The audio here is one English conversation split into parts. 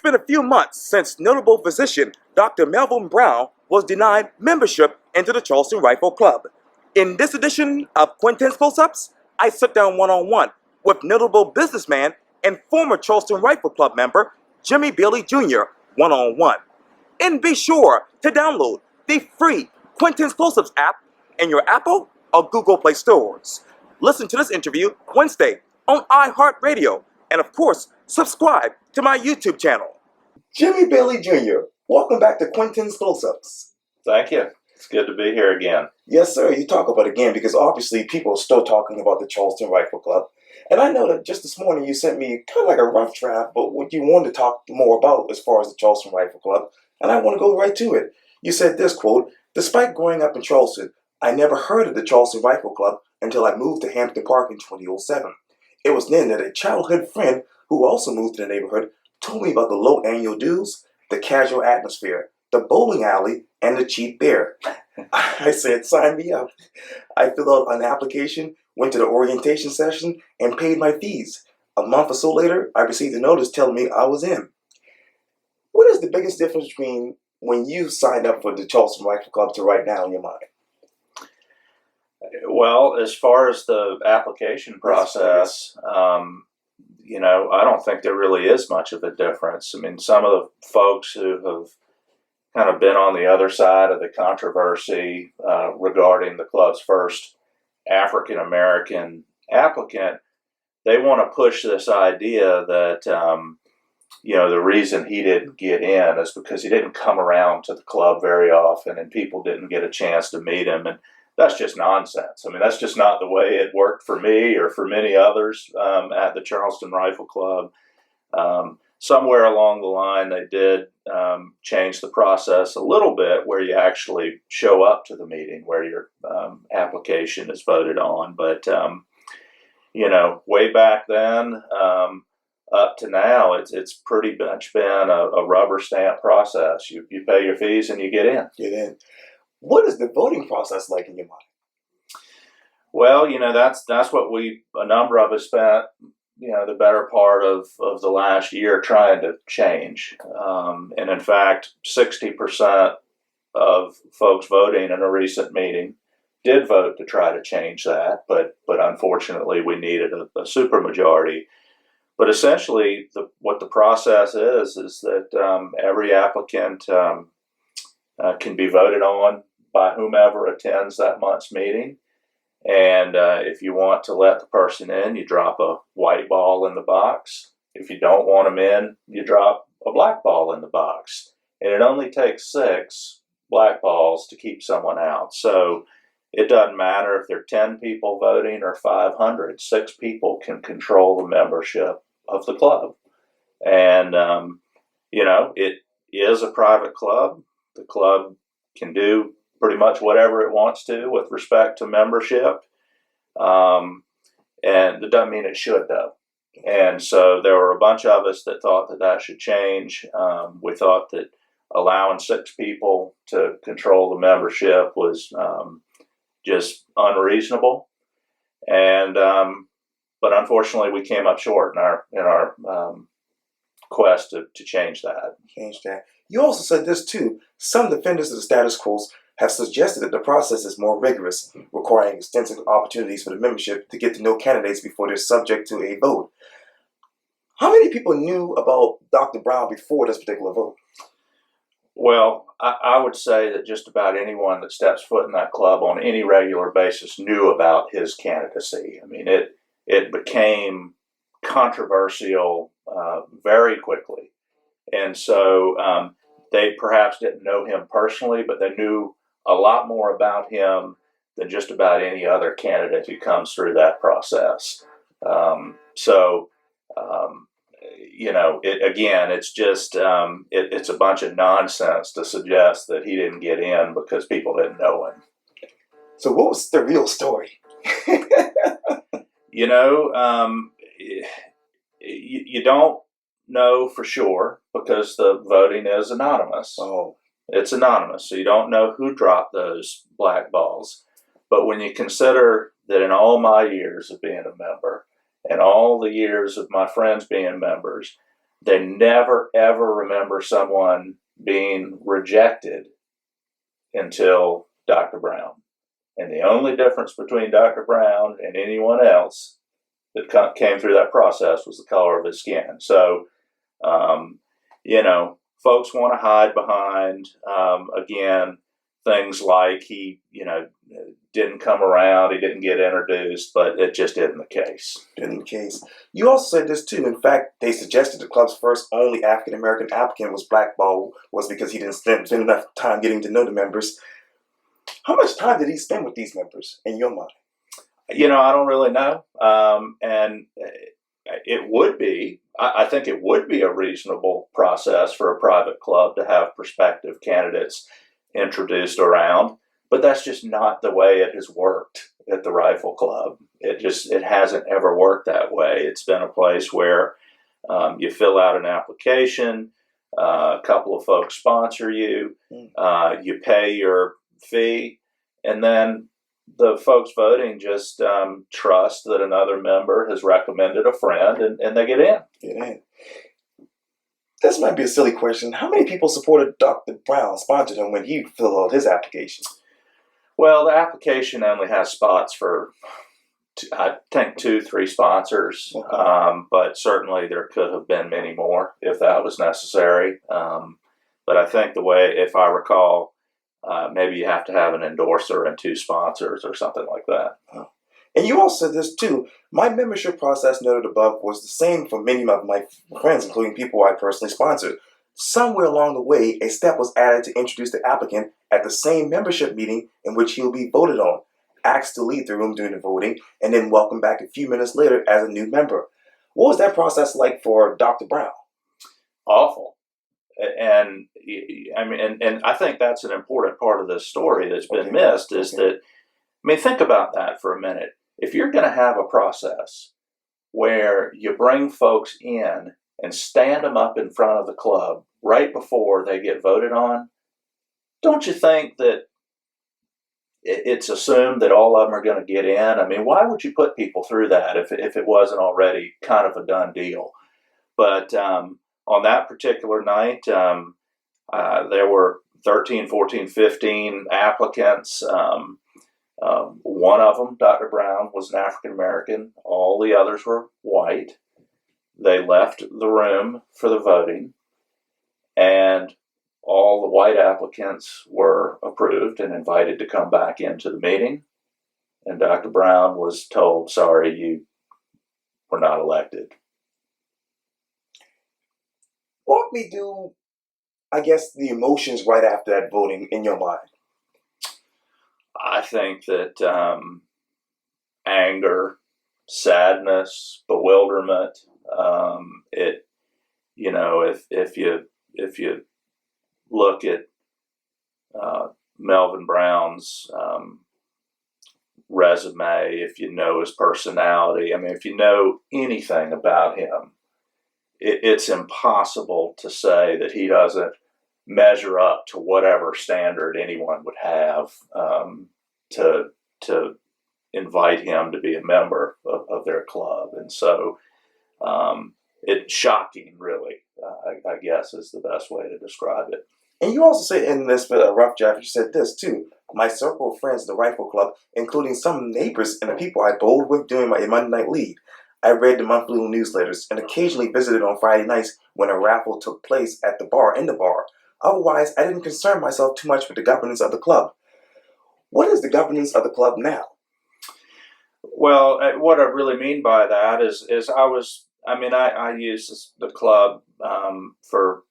been a few months since notable physician Dr. Melvin Brown was denied membership into the Charleston Rifle Club. In this edition of Quintin's Close-Ups, I sit down one-on-one with notable businessman and former Charleston Rifle Club member Jimmy Bailey Jr. one-on-one. And be sure to download the free Quintin's Close-Ups app in your Apple or Google Play stores. Listen to this interview Wednesday on iHeartRadio, and of course, subscribe to my YouTube channel. Jimmy Bailey Jr., welcome back to Quintin's Close-Ups. Thank you. It's good to be here again. Yes, sir. You talk about it again because obviously people are still talking about the Charleston Rifle Club. And I know that just this morning you sent me kind of like a rough draft, but what you wanted to talk more about as far as the Charleston Rifle Club, and I want to go right to it. You said this, quote, "Despite growing up in Charleston, I never heard of the Charleston Rifle Club until I moved to Hampton Park in 2007. It was then that a childhood friend who also moved to the neighborhood told me about the low annual dues, the casual atmosphere, the bowling alley, and the cheap beer. I said, sign me up. I filled out an application, went to the orientation session, and paid my fees. A month or so later, I received a notice telling me I was in." What is the biggest difference between when you signed up for the Charleston Rifle Club to right now in your mind? Well, as far as the application process, I don't think there really is much of a difference. I mean, some of the folks who have kind of been on the other side of the controversy regarding the club's first African-American applicant, they want to push this idea that, the reason he didn't get in is because he didn't come around to the club very often and people didn't get a chance to meet him. And that's just nonsense. I mean, that's just not the way it worked for me or for many others at the Charleston Rifle Club. Somewhere along the line, they did change the process a little bit where you actually show up to the meeting where your application is voted on. But, way back then up to now, it's pretty much been a rubber stamp process. You pay your fees and you get in. Get in. What is the voting process like in your mind? Well, that's what a number of us spent, the better part of the last year trying to change. And in fact, 60% of folks voting in a recent meeting did vote to try to change that. But unfortunately, we needed a supermajority. But essentially, what the process is that every applicant can be voted on by whomever attends that month's meeting. And if you want to let the person in, you drop a white ball in the box. If you don't want them in, you drop a black ball in the box. And it only takes 6 black balls to keep someone out. So it doesn't matter if there are 10 people voting or 500. 6 people can control the membership of the club. And, it is a private club. The club can do pretty much whatever it wants to with respect to membership. And it doesn't mean it should, though. And so there were a bunch of us that thought that should change. We thought that allowing 6 people to control the membership was just unreasonable. And but unfortunately, we came up short in our quest to change that. You also said this too. Some defenders of the status quo have suggested that the process is more rigorous, requiring extensive opportunities for the membership to get to know candidates before they're subject to a vote. How many people knew about Dr. Brown before this particular vote? Well, I would say that just about anyone that steps foot in that club on any regular basis knew about his candidacy. I mean, it became controversial very quickly. And so they perhaps didn't know him personally, but they knew a lot more about him than just about any other candidate who comes through that process. It's just it's a bunch of nonsense to suggest that he didn't get in because people didn't know him. So what was the real story? You don't know for sure because the voting is anonymous. Oh. It's anonymous, so you don't know who dropped those black balls. But when you consider that in all my years of being a member and all the years of my friends being members, they never ever remember someone being rejected until Dr. Brown. And the only difference between Dr. Brown and anyone else that came through that process was the color of his skin. So, folks want to hide behind, again, things like he, didn't come around, he didn't get introduced, but it just isn't the case. In the case. You also said this too. In fact, they suggested the club's first only African American applicant was blackballed was because he didn't spend enough time getting to know the members. How much time did he spend with these members, in your mind? I don't really know. And it would be, I think it would be a reasonable process for a private club to have prospective candidates introduced around, but that's just not the way it has worked at the Rifle Club. It hasn't ever worked that way. It's been a place where you fill out an application, a couple of folks sponsor you, you pay your fee, and then the folks voting just trust that another member has recommended a friend, and they get in. Get in. This might be a silly question. How many people supported Dr. Brown, sponsored him when he filled out his application? Well, the application only has spots for, I think, 2-3 sponsors, Okay. but certainly there could have been many more if that was necessary. But I think if I recall, maybe you have to have an endorser and 2 sponsors or something like that. Oh. And you also said this too. My membership process noted above was the same for many of my friends, including people I personally sponsored. Somewhere along the way, a step was added to introduce the applicant at the same membership meeting in which he'll be voted on, asked to leave the room during the voting, and then welcomed back a few minutes later as a new member. What was that process like for Dr. Brown? Awful. And I think that's an important part of this story that's been missed is that, think about that for a minute. If you're going to have a process where you bring folks in and stand them up in front of the club right before they get voted on, don't you think that it's assumed that all of them are going to get in? Why would you put people through that if it wasn't already kind of a done deal? But on that particular night, there were 13, 14, 15 applicants. One of them, Dr. Brown, was an African American. All the others were white. They left the room for the voting, and all the white applicants were approved and invited to come back into the meeting. And Dr. Brown was told, sorry, you were not elected. Walk me through, I guess, the emotions right after that voting in your mind. I think that anger, sadness, bewilderment. If you look at Melvin Brown's resume, if you know his personality, if you know anything about him, it's impossible to say that he doesn't measure up to whatever standard anyone would have to invite him to be a member of their club. And so it's shocking, really, I guess is the best way to describe it. And you also say in this rough draft, you said this too. My circle of friends at the Rifle Club, including some neighbors and the people I bowled with during my Monday night lead. I read the monthly newsletters and occasionally visited on Friday nights when a raffle took place at the bar, in the bar. Otherwise, I didn't concern myself too much with the governance of the club. What is the governance of the club now? Well, what I really mean by that is I use the club for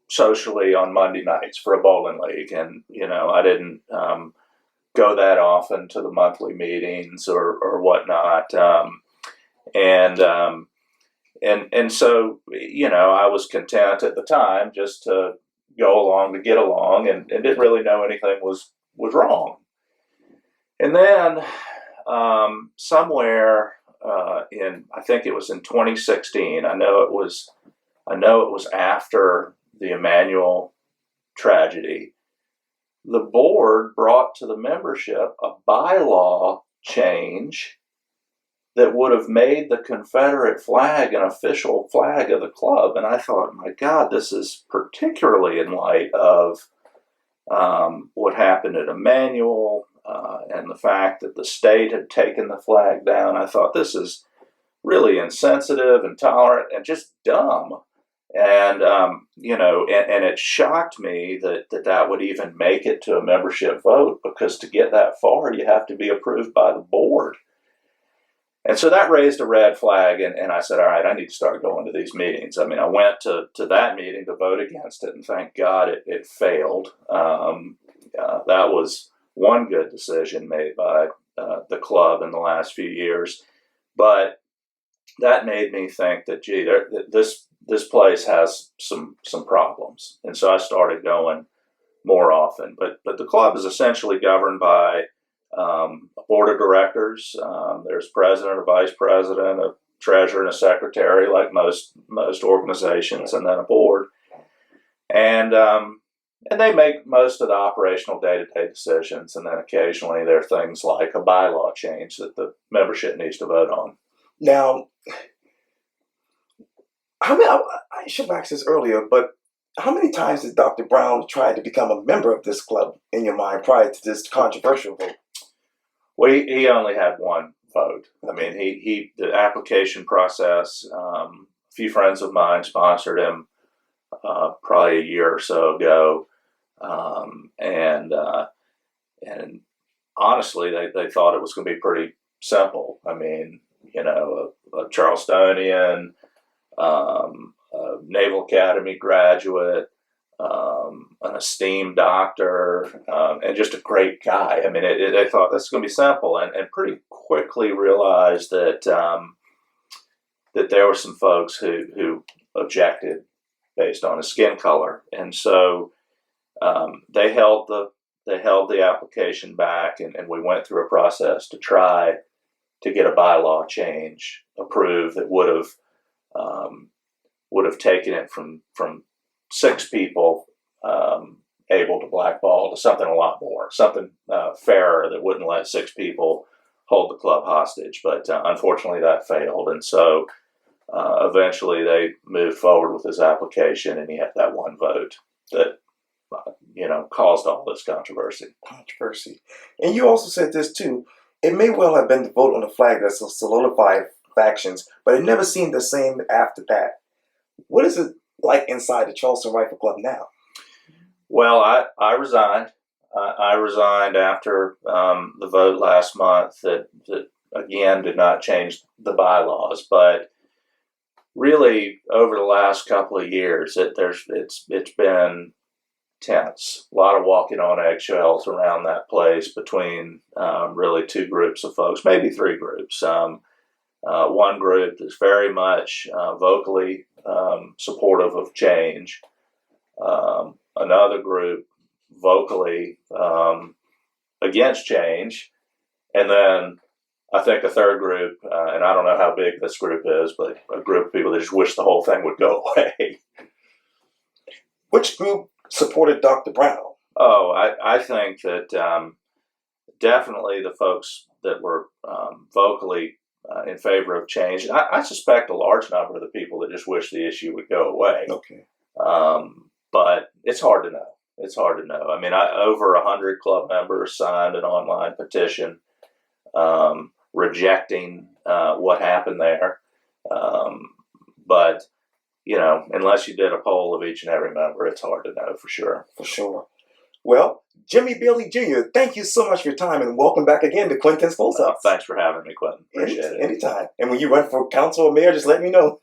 socially on Monday nights for a bowling league, and I didn't go that often to the monthly meetings or whatnot, and so I was content at the time just to go along to get along, and didn't really know anything was wrong. And then somewhere I think it was in 2016. I know it was after the Emmanuel tragedy. The board brought to the membership a bylaw change that would have made the Confederate flag an official flag of the club. And I thought, my God, this is particularly in light of what happened at Emmanuel and the fact that the state had taken the flag down. I thought, this is really insensitive, intolerant, and just dumb. And, and it shocked me that would even make it to a membership vote, because to get that far, you have to be approved by the board. And so that raised a red flag, and I said, all right, I need to start going to these meetings. I mean, I went to that meeting to vote against it, and thank God it failed. That was one good decision made by the club in the last few years. But that made me think that, gee, this place has some problems. And so I started going more often. But the club is essentially governed by a board of directors. There's president, a vice president, a treasurer, and a secretary, like most organizations, and then a board. And they make most of the operational day-to-day decisions. And then occasionally there are things like a bylaw change that the membership needs to vote on. Now, I should have asked this earlier, but how many times did Dr. Brown try to become a member of this club in your mind prior to this controversial vote? Well, he only had one vote. I mean, the application process, a few friends of mine sponsored him probably a year or so ago. And honestly, they thought it was going to be pretty simple. I mean, a Charlestonian, a Naval Academy graduate, an esteemed doctor, and just a great guy. I mean, they thought this is going to be simple, and pretty quickly realized that that there were some folks who objected based on his skin color, and so they held the application back, and we went through a process to try to get a bylaw change approved that would have taken it from 6 people able to blackball to something a lot more, something fairer that wouldn't let 6 people hold the club hostage. But unfortunately, that failed, and so eventually they moved forward with his application, and he had that one vote that caused all this controversy. And you also said this too. It may well have been the vote on the flag that solidified factions, but it never seemed the same after that. What is it like inside the Charleston Rifle Club now? Well, I resigned. I resigned after the vote last month that again did not change the bylaws, but really over the last couple of years, it's been tense. A lot of walking on eggshells around that place between really 2 groups of folks, maybe 3 groups. One group is very much vocally supportive of change. Another group vocally against change. And then I think a third group, and I don't know how big this group is, but a group of people that just wish the whole thing would go away. Which group supported Dr. Brown? Oh, I think that definitely the folks that were vocally in favor of change. I suspect a large number of the people that just wish the issue would go away. Okay. But it's hard to know. It's hard to know. I mean, over 100 club members signed an online petition rejecting what happened there. But unless you did a poll of each and every member, it's hard to know for sure. For sure. Well, Jimmy Bailey Jr., thank you so much for your time, and welcome back again to Quintin's Close-Ups. Thanks for having me, Quintin. Appreciate it. Anytime. And when you run for council or mayor, just let me know.